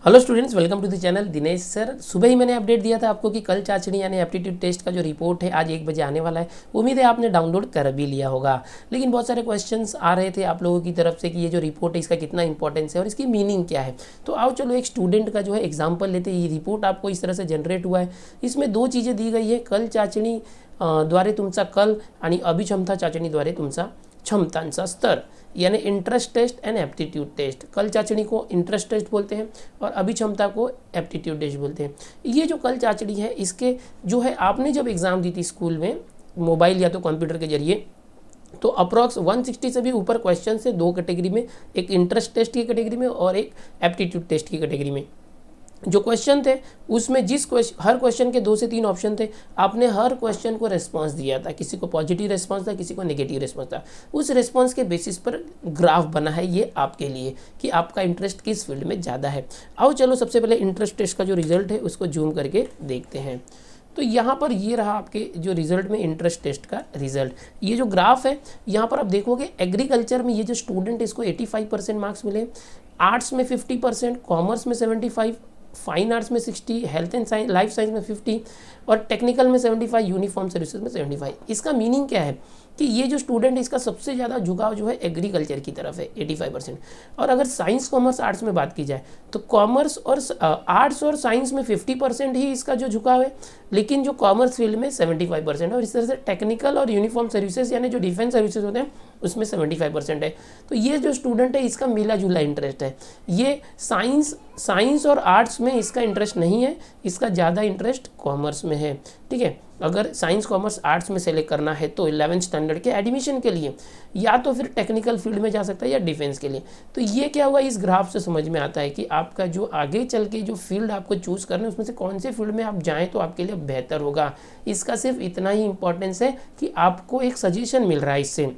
Hello students, welcome to the channel. Dinesh sir, सुबह ही मैंने अपडेट दिया था आपको कि कल चाचणी यानी एप्टीट्यूड टेस्ट का जो रिपोर्ट है आज 1 बजे आने वाला है। उम्मीद है आपने डाउनलोड कर भी लिया होगा। लेकिन बहुत सारे क्वेश्चंस आ रहे थे आप लोगों की तरफ से कि ये जो रिपोर्ट है इसका कितना इंपॉर्टेंस है और इसकी मीनिंग क्या है। तो आओ चलो एक स्टूडेंट का जो है एग्जाम्पल लेते हैं। ये रिपोर्ट आपको इस तरह से जनरेट हुआ है। इसमें 2 चीज़ें दी गई है, कल चाचणी द्वारे तुमचा कल आणि अभिक्षमता चाचणीद्वारे तुमचा क्षमतांचा स्तर, यानी interest test and aptitude test. कल चाचणी को इंटरेस्ट टेस्ट बोलते हैं और अभिक्षमता को एप्टीट्यूड टेस्ट बोलते हैं। ये जो कल चाचणी है इसके जो है आपने जब एग्ज़ाम दी थी स्कूल में मोबाइल या तो कंप्यूटर के जरिए, तो अप्रॉक्स 160 से भी ऊपर क्वेश्चन से 2 कैटेगरी में, एक इंटरेस्ट टेस्ट की कैटेगरी में और एक एप्टीट्यूड टेस्ट की कैटेगरी में जो क्वेश्चन थे उसमें हर क्वेश्चन के 2 से 3 ऑप्शन थे। आपने हर क्वेश्चन को रेस्पॉन्स दिया था, किसी को पॉजिटिव रेस्पॉन्स था, किसी को नेगेटिव रेस्पॉन्स था। उस रेस्पॉन्स के बेसिस पर ग्राफ बना है ये आपके लिए कि आपका इंटरेस्ट किस फील्ड में ज़्यादा है। आओ चलो सबसे पहले इंटरेस्ट टेस्ट का जो रिजल्ट है उसको जूम करके देखते हैं। तो यहाँ पर ये रहा आपके जो रिजल्ट में इंटरेस्ट टेस्ट का रिजल्ट। ये जो ग्राफ है यहाँ पर आप देखोगे एग्रीकल्चर में ये जो स्टूडेंट इसको 85% मार्क्स मिले, आर्ट्स में 50%, कॉमर्स में 75%, फाइन आर्ट्स में 60, health and science life science में 50 और टेक्निकल में 75, यूनिफॉर्म सर्विसेज में 75। इसका मीनिंग क्या है कि ये जो स्टूडेंट है इसका सबसे ज़्यादा झुकाव जो है एग्रीकल्चर की तरफ है 85%। और अगर साइंस कॉमर्स आर्ट्स में बात की जाए तो कॉमर्स और आर्ट्स और साइंस में 50% ही इसका जो झुकाव है, लेकिन जो कॉमर्स फील्ड में 75% है। और इस तरह से टेक्निकल और यूनिफॉर्म सर्विसेज यानी जो डिफेंस सर्विसेज होते हैं उसमें 75% है। तो ये जो स्टूडेंट है इसका मिला जुला इंटरेस्ट है। ये साइंस और आर्ट्स में इसका इंटरेस्ट नहीं है, इसका ज़्यादा इंटरेस्ट कॉमर्स में है। ठीक है, अगर साइंस कॉमर्स आर्ट्स में सेलेक्ट करना है तो 11th स्टैंडर्ड के एडमिशन के लिए, या तो फिर टेक्निकल फील्ड में जा सकता है या डिफेंस के लिए। तो ये क्या हुआ, इस ग्राफ से समझ में आता है कि आपका जो आगे चल के जो फील्ड आपको चूज़ करना है उसमें से कौन से फील्ड में आप जाएँ तो आपके लिए बेहतर होगा। इसका सिर्फ इतना ही इंपॉर्टेंस है कि आपको एक सजेशन मिल रहा है, इससे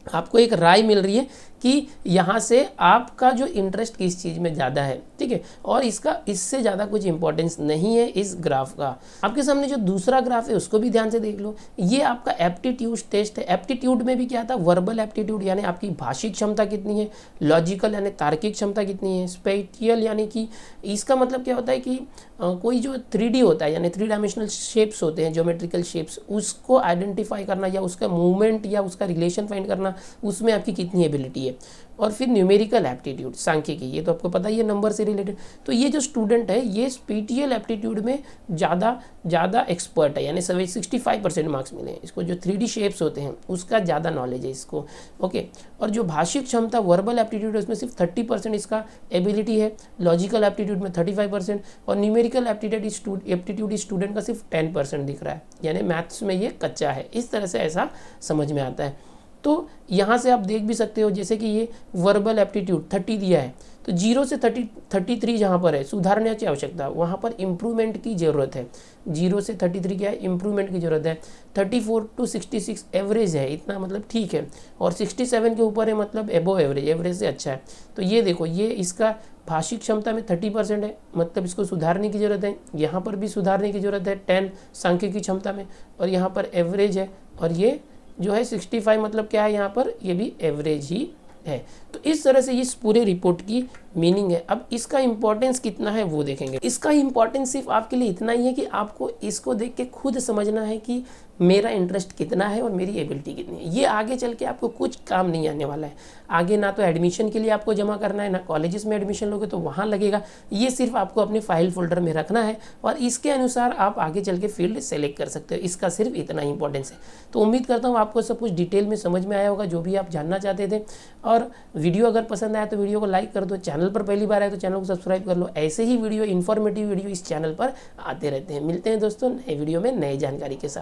आपको एक राय मिल रही है कि यहाँ से आपका जो इंटरेस्ट किस चीज़ में ज़्यादा है। ठीक है, और इससे ज़्यादा कुछ इंपॉर्टेंस नहीं है इस ग्राफ का। आपके सामने जो दूसरा ग्राफ है उसको भी ध्यान से देख लो। ये आपका एप्टीट्यूड टेस्ट है। एप्टीट्यूड में भी क्या था, वर्बल एप्टीट्यूड यानी आपकी भाषिक क्षमता कितनी है, लॉजिकल यानी तार्किक क्षमता कितनी है, स्पेटियल यानी कि इसका मतलब क्या होता है कि कोई जो 3D होता है यानी 3 डायमेंशनल शेप्स होते हैं, ज्योमेट्रिकल शेप्स, उसको आइडेंटिफाई करना या उसका मूवमेंट या उसका रिलेशन फाइंड करना, उसमें आपकी कितनी एबिलिटी है। और फिर न्यूमेरिकल एप्टीट्यूड, सांख्यिकी, ये तो आपको पता ही है नंबर से रिलेटेड। तो ये जो स्टूडेंट है ये स्पेटियल एप्टीट्यूड में ज़्यादा एक्सपर्ट है, यानी 65% मार्क्स मिले हैं इसको। जो 3D शेप्स होते हैं उसका ज़्यादा नॉलेज है इसको। ओके, और जो भाषिक क्षमता वर्बल एप्टीट्यूड है उसमें सिर्फ 30% इसका एबिलिटी है, लॉजिकल एप्टीट्यूड में 35% और न्यूमेरिकल एप्टीट्यूड स्टूडेंट का सिर्फ 10% दिख रहा है, यानी मैथ्स में ये कच्चा है। इस तरह से ऐसा समझ में आता है। तो यहाँ से आप देख भी सकते हो जैसे कि ये वर्बल एप्टीट्यूड 30 दिया है, तो 0 से 33 जहाँ पर है सुधारने की आवश्यकता, वहाँ पर इम्प्रूवमेंट की ज़रूरत है। 0 से 33 क्या है, इम्प्रूवमेंट की ज़रूरत है। 34 to 66 एवरेज है, इतना मतलब ठीक है। और 67 के ऊपर है मतलब एबो एवरेज, एवरेज से अच्छा है। तो ये देखो, ये इसका भाषिक क्षमता में 30% है, मतलब इसको सुधारने की ज़रूरत है। यहाँ पर भी सुधारने की ज़रूरत है 10 सांख्यिकी क्षमता में, और यहाँ पर एवरेज है। और ये जो है 65 मतलब क्या है, यहाँ पर ये भी एवरेज ही है। तो इस तरह से इस पूरे रिपोर्ट की मीनिंग है। अब इसका इंपॉर्टेंस कितना है वो देखेंगे। इसका इंपॉर्टेंस सिर्फ आपके लिए इतना ही है कि आपको इसको देख के खुद समझना है कि मेरा इंटरेस्ट कितना है और मेरी एबिलिटी कितनी है। ये आगे चल के आपको कुछ काम नहीं आने वाला है। आगे ना तो एडमिशन के लिए आपको जमा करना है, ना कॉलेजेस में एडमिशन लोगे तो वहाँ लगेगा। ये सिर्फ आपको अपने फाइल फोल्डर में रखना है और इसके अनुसार आप आगे चल के फील्ड सेलेक्ट कर सकते हो। इसका सिर्फ इतना ही इंपॉर्टेंस है। तो उम्मीद करता हूँ आपको सब कुछ डिटेल में समझ में आया होगा, जो भी आप जानना चाहते थे। और वीडियो अगर पसंद आया तो वीडियो को लाइक कर दो। चैनल पर पहली बार आए तो चैनल को सब्सक्राइब कर लो। ऐसे ही वीडियो, इन्फॉर्मेटिव वीडियो इस चैनल पर आते रहते हैं। मिलते हैं दोस्तों नए वीडियो में नई जानकारी के साथ।